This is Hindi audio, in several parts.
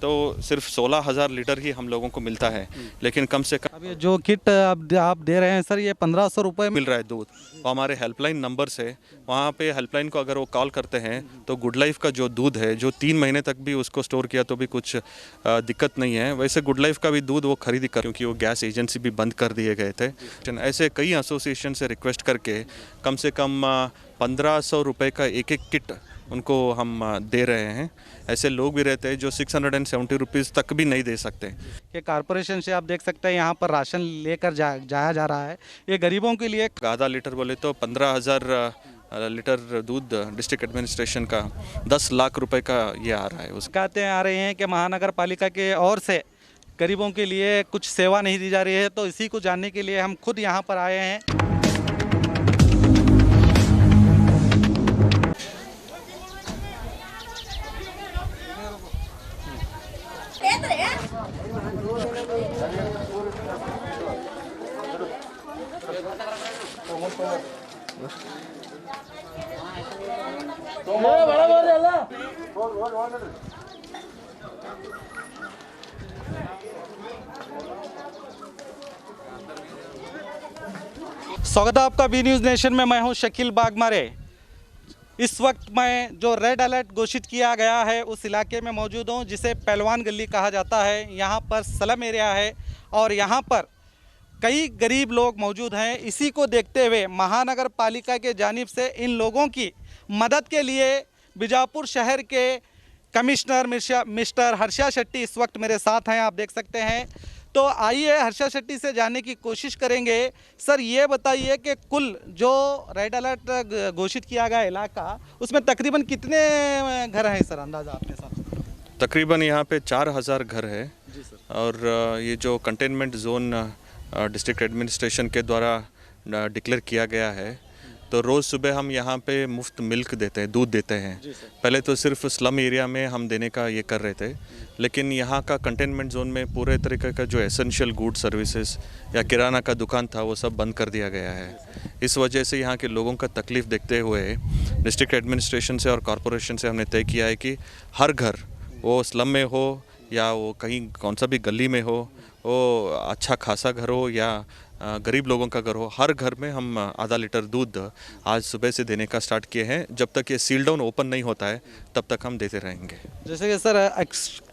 तो सिर्फ 16,000 लीटर ही हम लोगों को मिलता है, लेकिन कम से कम अब ये जो किट आप दे रहे हैं सर, ये 1500 रुपये में मिल रहा है दूध। वो हमारे हेल्पलाइन नंबर से, वहाँ पे हेल्पलाइन को अगर वो कॉल करते हैं तो गुड लाइफ का जो दूध है, जो 3 महीने तक भी उसको स्टोर किया तो भी कुछ दिक्कत नहीं है। वैसे गुड लाइफ का भी दूध वो खरीद कर, क्योंकि वो गैस एजेंसी भी बंद कर दिए गए थे। ऐसे कई एसोसिएशन से रिक्वेस्ट करके कम से कम 1500 रुपये का एक एक किट उनको हम दे रहे हैं। ऐसे लोग भी रहते हैं जो 670 रुपीज़ तक भी नहीं दे सकते। ये कॉरपोरेशन से आप देख सकते हैं यहाँ पर राशन लेकर जाया जा रहा है। ये गरीबों के लिए आधा लीटर बोले तो 15,000 लीटर दूध डिस्ट्रिक्ट एडमिनिस्ट्रेशन का 10 लाख रुपए का ये आ रहा है। शिकायतें आ रही हैं कि महानगर पालिका के ओर से गरीबों के लिए कुछ सेवा नहीं दी जा रही है, तो इसी को जानने के लिए हम खुद यहाँ पर आए हैं। स्वागत है आपका बी न्यूज़ नेशन में। मैं हूं शकील बागमारे। इस वक्त मैं जो रेड अलर्ट घोषित किया गया है उस इलाके में मौजूद हूं, जिसे पहलवान गली कहा जाता है। यहां पर स्लम एरिया है और यहां पर कई गरीब लोग मौजूद हैं। इसी को देखते हुए महानगर पालिका के जानिब से इन लोगों की मदद के लिए बीजापुर शहर के कमिश्नर मिस्टर हर्षा शेट्टी इस वक्त मेरे साथ हैं, आप देख सकते हैं। तो आइए हर्षा शेट्टी से जानने की कोशिश करेंगे। सर ये बताइए कि कुल जो रेड अलर्ट घोषित किया गया इलाका, उसमें तकरीबन कितने घर हैं सर, अंदाज़ा आपके साथ? तकरीबन यहाँ पे 4,000 घर है। जी सर। और ये जो कंटेनमेंट जोन डिस्ट्रिक्ट एडमिनिस्ट्रेशन के द्वारा डिक्लेयर किया गया है, तो रोज़ सुबह हम यहाँ पे मुफ्त मिल्क देते हैं, दूध देते हैं। पहले तो सिर्फ स्लम एरिया में हम देने का ये कर रहे थे, लेकिन यहाँ का कंटेनमेंट जोन में पूरे तरीके का जो एसेंशियल गुड सर्विसेज या किराना का दुकान था वो सब बंद कर दिया गया है। इस वजह से यहाँ के लोगों का तकलीफ़ देखते हुए डिस्ट्रिक्ट एडमिनिस्ट्रेशन से और कॉरपोरेशन से हमने तय किया है कि हर घर, वो स्लम में हो या वो कहीं कौन सा भी गली में हो, वो अच्छा खासा घर हो या गरीब लोगों का घर हो, हर घर में हम आधा लीटर दूध आज सुबह से देने का स्टार्ट किए हैं। जब तक ये सील डाउन ओपन नहीं होता है तब तक हम देते रहेंगे। जैसे कि सर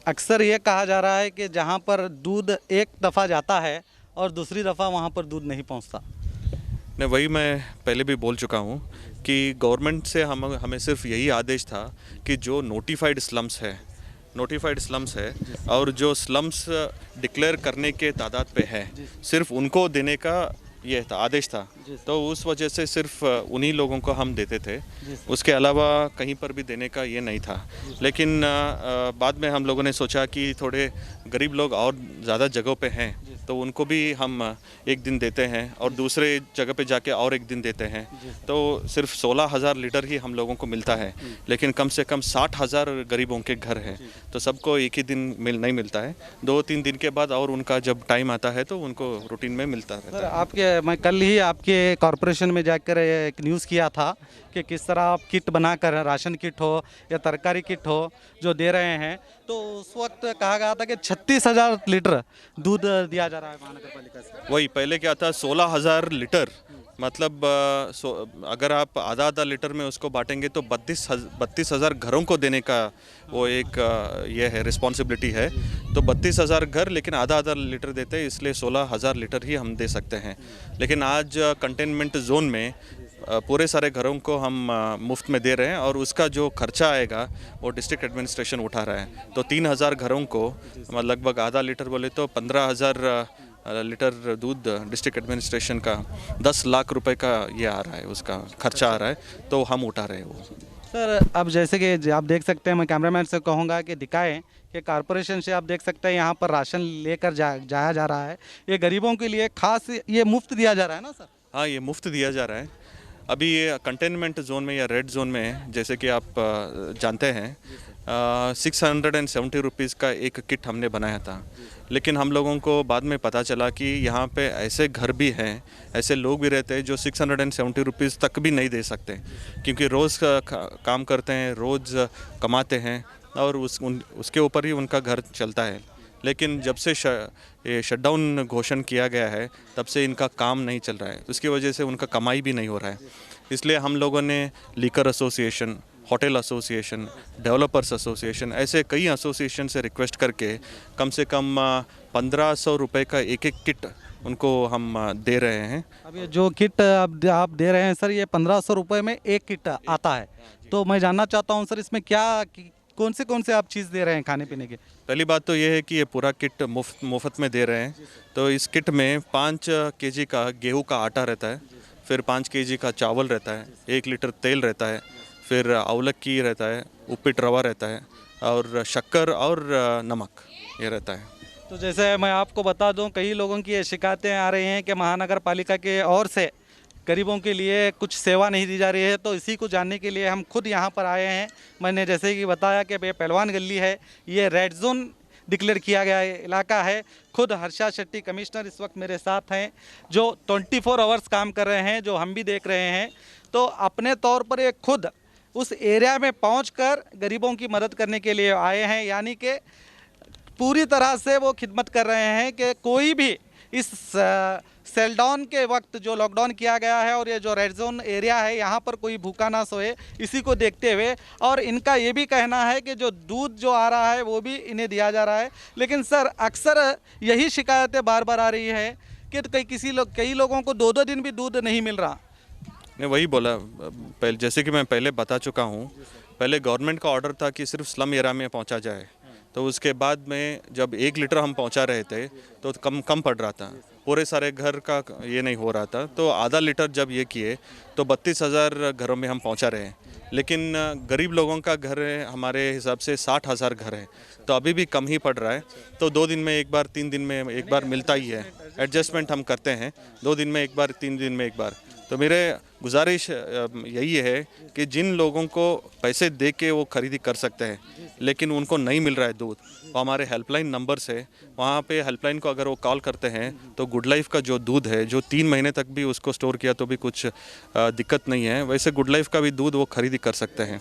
अक्सर ये कहा जा रहा है कि जहाँ पर दूध एक दफ़ा जाता है और दूसरी दफ़ा वहाँ पर दूध नहीं पहुँचता। नहीं, वही मैं पहले भी बोल चुका हूँ कि गवर्नमेंट से हमें सिर्फ यही आदेश था कि जो नोटिफाइड स्लम्स है और जो स्लम्स डिक्लेयर करने के तादाद पे है, सिर्फ उनको देने का ये था, आदेश था। तो उस वजह से सिर्फ उन्हीं लोगों को हम देते थे, उसके अलावा कहीं पर भी देने का ये नहीं था। लेकिन बाद में हम लोगों ने सोचा कि थोड़े गरीब लोग और ज़्यादा जगहों पे हैं, तो उनको भी हम एक दिन देते हैं और दूसरे जगह पे जाके और एक दिन देते हैं। तो सिर्फ 16,000 लीटर ही हम लोगों को मिलता है, लेकिन कम से कम 60,000 गरीबों के घर हैं, तो सबको एक ही दिन नहीं मिलता है। 2-3 दिन के बाद और उनका जब टाइम आता है तो उनको रूटीन में मिलता रहता है। मैं कल ही आपके कॉरपोरेशन में जाकर एक न्यूज़ किया था कि किस तरह आप किट बनाकर, राशन किट हो या तरकारी किट हो, जो दे रहे हैं। तो उस वक्त कहा गया था कि 36,000 लीटर दूध दिया जा रहा है महानगर पालिका से। वही पहले क्या था, 16,000 लीटर, मतलब अगर आप आधा लीटर में उसको बांटेंगे तो 32,000 घरों को देने का वो एक ये है, रिस्पॉन्सिबिलिटी है। तो 32,000 घर, लेकिन आधा लीटर देते हैं, इसलिए 16,000 लीटर ही हम दे सकते हैं। लेकिन आज कंटेनमेंट जोन में पूरे सारे घरों को हम मुफ्त में दे रहे हैं और उसका जो खर्चा आएगा वो डिस्ट्रिक्ट एडमिनिस्ट्रेशन उठा रहा है। तो 3,000 घरों को लगभग आधा लीटर बोले तो 15,000 लीटर दूध डिस्ट्रिक्ट एडमिनिस्ट्रेशन का 10 लाख रुपए का ये आ रहा है, उसका खर्चा आ रहा है, तो हम उठा रहे हैं वो। सर अब जैसे कि आप देख सकते हैं, मैं कैमरामैन से कहूँगा कि दिखाएं कि कॉरपोरेशन से आप देख सकते हैं यहाँ पर राशन लेकर जाया जा रहा है। ये गरीबों के लिए खास ये मुफ्त दिया जा रहा है ना सर? हाँ, ये मुफ्त दिया जा रहा है। अभी ये कंटेनमेंट जोन में या रेड जोन में, जैसे कि आप जानते हैं, 670 रुपीज़ का एक किट हमने बनाया था। लेकिन हम लोगों को बाद में पता चला कि यहाँ पे ऐसे घर भी हैं, ऐसे लोग भी रहते हैं जो 670 रुपीज़ तक भी नहीं दे सकते, क्योंकि रोज़ काम करते हैं, रोज़ कमाते हैं और उसके ऊपर ही उनका घर चलता है। लेकिन जब से ये शटडाउन घोषण किया गया है तब से इनका काम नहीं चल रहा है, उसकी वजह से उनका कमाई भी नहीं हो रहा है। इसलिए हम लोगों ने liquor association, hotel association, developers association, ऐसे कई एसोसिएशन से रिक्वेस्ट करके कम से कम 1500 रुपये का एक एक किट उनको हम दे रहे हैं। अब ये जो किट अब आप दे रहे हैं सर, ये 1500 रुपये में एक किट आता है, तो मैं जानना चाहता हूँ सर इसमें कौन से आप चीज़ दे रहे हैं खाने पीने के? पहली बात तो ये है कि ये पूरा किट मुफ्त में दे रहे हैं। तो इस किट में 5 केजी का गेहूं का आटा रहता है, फिर 5 केजी का चावल रहता है, 1 लीटर तेल रहता है, फिर अवलक्की रहता है, उपीट रवा रहता है, और शक्कर और नमक ये रहता है। तो जैसे मैं आपको बता दूं, कई लोगों की ये शिकायतें आ रही हैं कि महानगर पालिका के ओर से गरीबों के लिए कुछ सेवा नहीं दी जा रही है, तो इसी को जानने के लिए हम खुद यहाँ पर आए हैं। मैंने जैसे कि बताया कि ये पहलवान गली है, ये रेड जोन डिक्लेयर किया गया इलाका है। खुद हर्षा शेट्टी कमिश्नर इस वक्त मेरे साथ हैं, जो 24 आवर्स काम कर रहे हैं, जो हम भी देख रहे हैं। तो अपने तौर पर ये खुद उस एरिया में पहुंचकर गरीबों की मदद करने के लिए आए हैं, यानी कि पूरी तरह से वो खिदमत कर रहे हैं कि कोई भी इस सेलडाउन के वक्त जो लॉकडाउन किया गया है और ये जो रेड जोन एरिया है, यहाँ पर कोई भूखा ना सोए, इसी को देखते हुए। और इनका ये भी कहना है कि जो दूध जो आ रहा है वो भी इन्हें दिया जा रहा है। लेकिन सर अक्सर यही शिकायतें बार बार आ रही है कि कई लोगों को 2-2 दिन भी दूध नहीं मिल रहा। नहीं, वही बोला पहले, जैसे कि मैं पहले बता चुका हूँ, पहले गवर्नमेंट का ऑर्डर था कि सिर्फ स्लम एरिया में पहुँचा जाए। तो उसके बाद में जब 1 लीटर हम पहुंचा रहे थे तो कम पड़ रहा था, पूरे सारे घर का ये नहीं हो रहा था। तो आधा लीटर जब ये किए तो 32,000 घरों में हम पहुंचा रहे हैं। लेकिन गरीब लोगों का घर है हमारे हिसाब से 60,000 घर है, तो अभी भी कम ही पड़ रहा है। तो 2 दिन में एक बार, 3 दिन में एक बार मिलता ही है। एडजस्टमेंट हम करते हैं, 2 दिन में एक बार, 3 दिन में एक बार। तो मेरे गुजारिश यही है कि जिन लोगों को पैसे दे के वो खरीदी कर सकते हैं लेकिन उनको नहीं मिल रहा है दूध, वो हमारे हेल्पलाइन नंबर्स है, वहाँ पे हेल्पलाइन को अगर वो कॉल करते हैं तो गुड लाइफ का जो दूध है, जो 3 महीने तक भी उसको स्टोर किया तो भी कुछ दिक्कत नहीं है, वैसे गुड लाइफ का भी दूध वो खरीदी कर सकते हैं।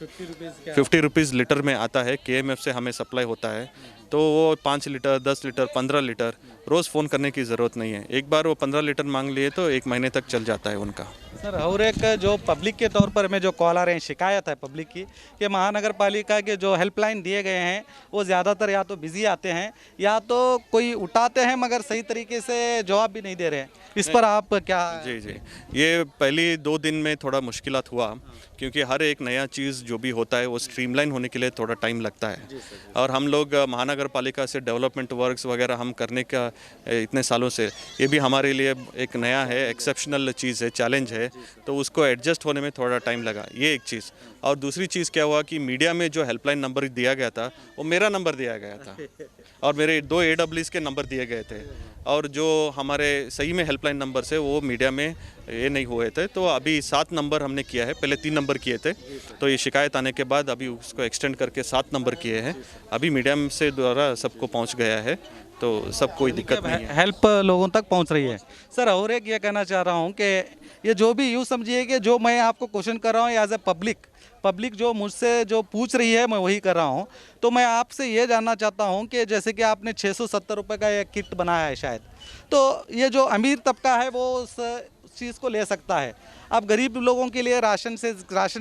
50 रुपीज़ लीटर में आता है, KMF से हमें सप्लाई होता है। तो वो 5 लीटर, 10 लीटर, 15 लीटर रोज़ फ़ोन करने की ज़रूरत नहीं है। एक बार वो 15 लीटर मांग लिए तो 1 महीने तक चल जाता है उनका। सर और एक जो पब्लिक के तौर पर हमें जो कॉल आ रहे हैं, शिकायत है पब्लिक की कि महानगर पालिका के जो हेल्पलाइन दिए गए हैं वो ज़्यादातर या तो बिज़ी आते हैं या तो कोई उठाते हैं मगर सही तरीके से जवाब भी नहीं दे रहे हैं। इस पर आप क्या? जी, ये पहली 2 दिन में थोड़ा मुश्किलात हुआ, क्योंकि हर एक नया चीज़ जो भी होता है वो स्ट्रीमलाइन होने के लिए थोड़ा टाइम लगता है। और हम लोग महानगर पालिका से डेवलपमेंट वर्क्स वगैरह हम करने का इतने सालों से, ये भी हमारे लिए एक नया है, एक्सेप्शनल चीज़ है, चैलेंज है, तो उसको एडजस्ट होने में थोड़ा टाइम लगा, ये एक चीज़। और दूसरी चीज़ क्या हुआ कि मीडिया में जो हेल्पलाइन नंबर दिया गया था वो मेरा नंबर दिया गया था और मेरे 2 AWs के नंबर दिए गए थे, और जो हमारे सही में हेल्पलाइन नंबर से वो मीडिया में ये नहीं हुए थे। तो अभी 7 नंबर हमने किया है, पहले 3 नंबर किए थे, तो ये शिकायत आने के बाद अभी उसको एक्सटेंड करके 7 नंबर किए हैं। अभी मीडिया से द्वारा सबको पहुंच गया है, तो सब कोई दिक्कत नहीं है, हेल्प लोगों तक पहुंच रही है। सर और एक ये कहना चाह रहा हूं कि ये जो भी यूँ समझिए कि जो मैं आपको क्वेश्चन कर रहा हूं एज ए पब्लिक जो मुझसे जो पूछ रही है मैं वही कर रहा हूं। तो मैं आपसे ये जानना चाहता हूं कि जैसे कि आपने 670 रुपये का एक किट बनाया है शायद, तो ये जो अमीर तबका है वो उस चीज़ को ले सकता है। अब गरीब लोगों के लिए राशन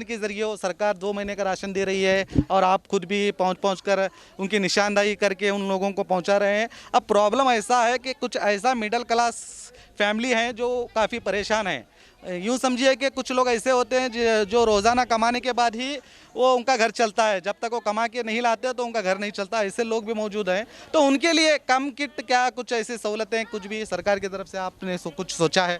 के ज़रिए वो सरकार 2 महीने का राशन दे रही है और आप खुद भी पहुंच कर उनकी निशानदाही करके उन लोगों को पहुंचा रहे हैं। अब प्रॉब्लम ऐसा है कि कुछ ऐसा मिडिल क्लास फैमिली हैं जो काफ़ी परेशान हैं। यूँ समझिए कि कुछ लोग ऐसे होते हैं जो रोज़ाना कमाने के बाद ही वो उनका घर चलता है, जब तक वो कमा के नहीं लाते तो उनका घर नहीं चलता। ऐसे लोग भी मौजूद हैं, तो उनके लिए कम किट क्या कुछ ऐसी सहूलतें कुछ भी सरकार की तरफ से आपने कुछ सोचा है?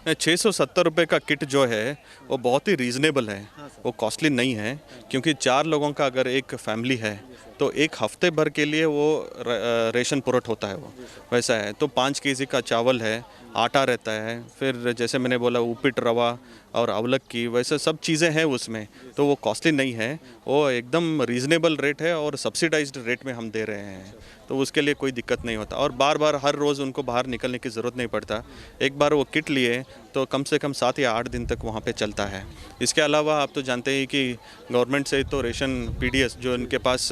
670 रुपये का किट जो है वो बहुत ही रीज़नेबल है, वो कॉस्टली नहीं है, क्योंकि 4 लोगों का अगर एक फैमिली है तो 1 हफ्ते भर के लिए वो रेशन पुरट होता है, वो वैसा है। तो 5 केजी का चावल है, आटा रहता है, फिर जैसे मैंने बोला उपीट रवा और अवलक्की, वैसे सब चीज़ें हैं उसमें, तो वो कॉस्टली नहीं है, वो एकदम रीज़नेबल रेट है और सब्सिडाइज्ड रेट में हम दे रहे हैं, तो उसके लिए कोई दिक्कत नहीं होता। और बार बार हर रोज़ उनको बाहर निकलने की ज़रूरत नहीं पड़ता। एक बार वो किट लिए तो कम से कम 7 या 8 दिन तक वहाँ पे चलता है। इसके अलावा आप तो जानते ही कि गवर्नमेंट से तो रेशन PDS जो इनके पास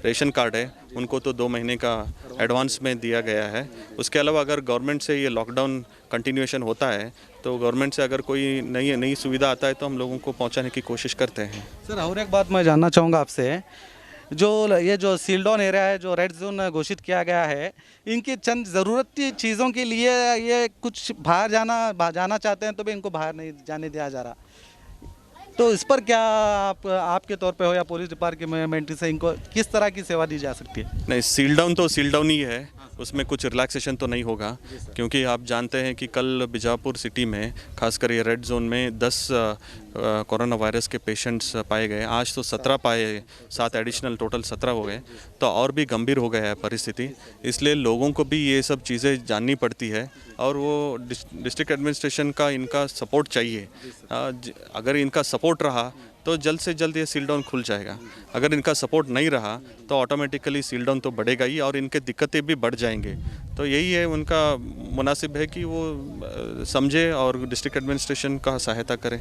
रेशन कार्ड है उनको तो 2 महीने का एडवांस में दिया गया है। उसके अलावा अगर गवर्नमेंट से ये लॉकडाउन कंटिन्यूएशन होता है तो गवर्नमेंट से अगर कोई नई सुविधा आता है तो हम लोगों को पहुंचाने की कोशिश करते हैं। सर और एक बात मैं जानना चाहूँगा आपसे, जो सील डाउन एरिया है, जो रेड जोन घोषित किया गया है, इनकी चंद ज़रूरती चीज़ों के लिए ये कुछ बाहर जाना चाहते हैं तो भी इनको बाहर नहीं जाने दिया जा रहा। तो इस पर क्या आपके तौर पे हो या पुलिस डिपार्टमेंट से इनको किस तरह की सेवा दी जा सकती है? नहीं, सील डाउन तो सील डाउन ही है, उसमें कुछ रिलैक्सेशन तो नहीं होगा, क्योंकि आप जानते हैं कि कल बीजापुर सिटी में खासकर ये रेड जोन में 10 कोरोना वायरस के पेशेंट्स पाए गए। आज तो 17 पाए, 7 एडिशनल, टोटल 17 हो गए, तो और भी गंभीर हो गया है परिस्थिति। इसलिए लोगों को भी ये सब चीज़ें जाननी पड़ती है और वो डिस्ट्रिक्ट एडमिनिस्ट्रेशन का इनका सपोर्ट चाहिए। अगर इनका सपोर्ट रहा तो जल्द से जल्द ये सील डाउन खुल जाएगा। अगर इनका सपोर्ट नहीं रहा तो ऑटोमेटिकली सील डाउन तो बढ़ेगा ही और इनके दिक्कतें भी बढ़ जाएंगे। तो यही है, उनका मुनासिब है कि वो समझे और डिस्ट्रिक्ट एडमिनिस्ट्रेशन का सहायता करें।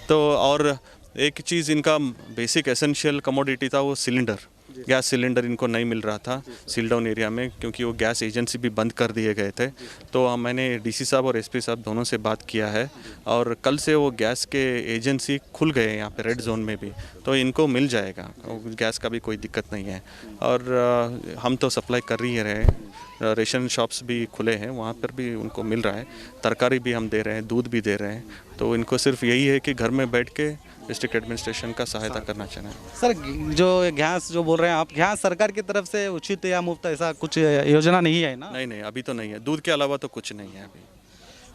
तो और एक चीज़ इनका बेसिक एसेंशियल कमोडिटी था वो सिलेंडर, गैस सिलेंडर इनको नहीं मिल रहा था सील डाउन एरिया में, क्योंकि वो गैस एजेंसी भी बंद कर दिए गए थे। तो मैंने डीसी साहब और एसपी साहब दोनों से बात किया है और कल से वो गैस के एजेंसी खुल गए यहाँ पे रेड जोन में भी, तो इनको मिल जाएगा, गैस का भी कोई दिक्कत नहीं है। और हम तो सप्लाई कर ही रहे हैं, रेशन शॉप्स भी खुले हैं, वहाँ पर भी उनको मिल रहा है, तरकारी भी हम दे रहे हैं, दूध भी दे रहे हैं। तो इनको सिर्फ यही है कि घर में बैठ के डिस्ट्रिक्ट एडमिनिस्ट्रेशन का सहायता करना चाहिए। सर जो गैस जो बोल रहे हैं आप, गैस सरकार की तरफ से उचित या मुफ्त ऐसा कुछ योजना नहीं है ना? नहीं, अभी तो नहीं है, दूध के अलावा तो कुछ नहीं है अभी।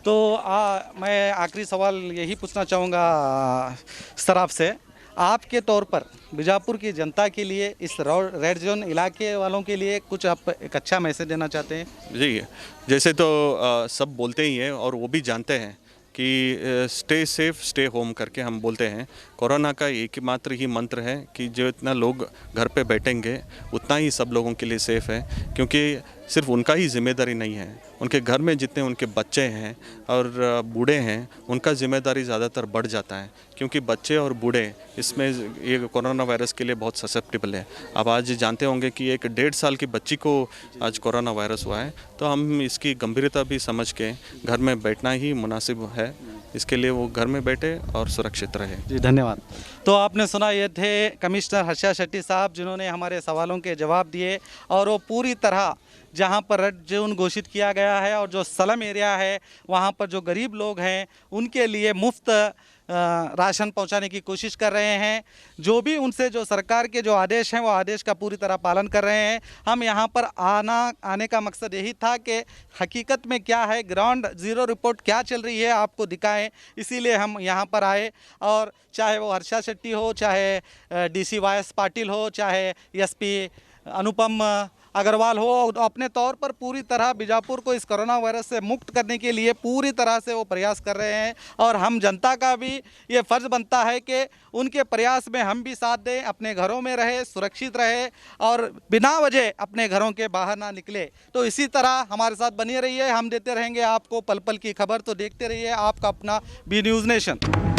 तो मैं आखिरी सवाल यही पूछना चाहूँगा सर आपसे, आपके तौर पर बीजापुर की जनता के लिए, इस रेड जोन इलाके वालों के लिए कुछ आप एक अच्छा मैसेज देना चाहते हैं? जी, जैसे तो सब बोलते ही हैं और वो भी जानते हैं कि स्टे सेफ स्टे होम करके हम बोलते हैं। कोरोना का एकमात्र ही मंत्र है कि जो इतना लोग घर पे बैठेंगे उतना ही सब लोगों के लिए सेफ़ है, क्योंकि सिर्फ उनका ही जिम्मेदारी नहीं है, उनके घर में जितने उनके बच्चे हैं और बूढ़े हैं उनका जिम्मेदारी ज़्यादातर बढ़ जाता है, क्योंकि बच्चे और बूढ़े इसमें ये कोरोना वायरस के लिए बहुत ससेप्टेबल है। आप आज जानते होंगे कि एक 1.5 साल की बच्ची को आज कोरोना वायरस हुआ है, तो हम इसकी गंभीरता भी समझ के घर में बैठना ही मुनासिब है, इसके लिए वो घर में बैठे और सुरक्षित रहे। जी धन्यवाद। तो आपने सुना, ये थे कमिश्नर हर्षा शेट्टी साहब, जिन्होंने हमारे सवालों के जवाब दिए और वो पूरी तरह जहां पर रेड जोन घोषित किया गया है और जो स्लम एरिया है वहां पर जो गरीब लोग हैं उनके लिए मुफ्त राशन पहुंचाने की कोशिश कर रहे हैं। जो भी उनसे जो सरकार के जो आदेश हैं वो आदेश का पूरी तरह पालन कर रहे हैं। हम यहां पर आने का मकसद यही था कि हकीकत में क्या है, ग्राउंड ज़ीरो रिपोर्ट क्या चल रही है आपको दिखाएं, इसीलिए हम यहां पर आए। और चाहे वो हर्षा शेट्टी हो, चाहे डीसी वाई.एस. पाटिल हो, चाहे एसपी अनुपम अग्रवाल हो, अपने तौर पर पूरी तरह बीजापुर को इस कोरोना वायरस से मुक्त करने के लिए पूरी तरह से वो प्रयास कर रहे हैं। और हम जनता का भी ये फ़र्ज़ बनता है कि उनके प्रयास में हम भी साथ दें, अपने घरों में रहे, सुरक्षित रहे और बिना वजह अपने घरों के बाहर ना निकले। तो इसी तरह हमारे साथ बने रहिए, हम देते रहेंगे आपको पल पल की खबर। तो देखते रहिए आपका अपना बी न्यूज़ नेशन।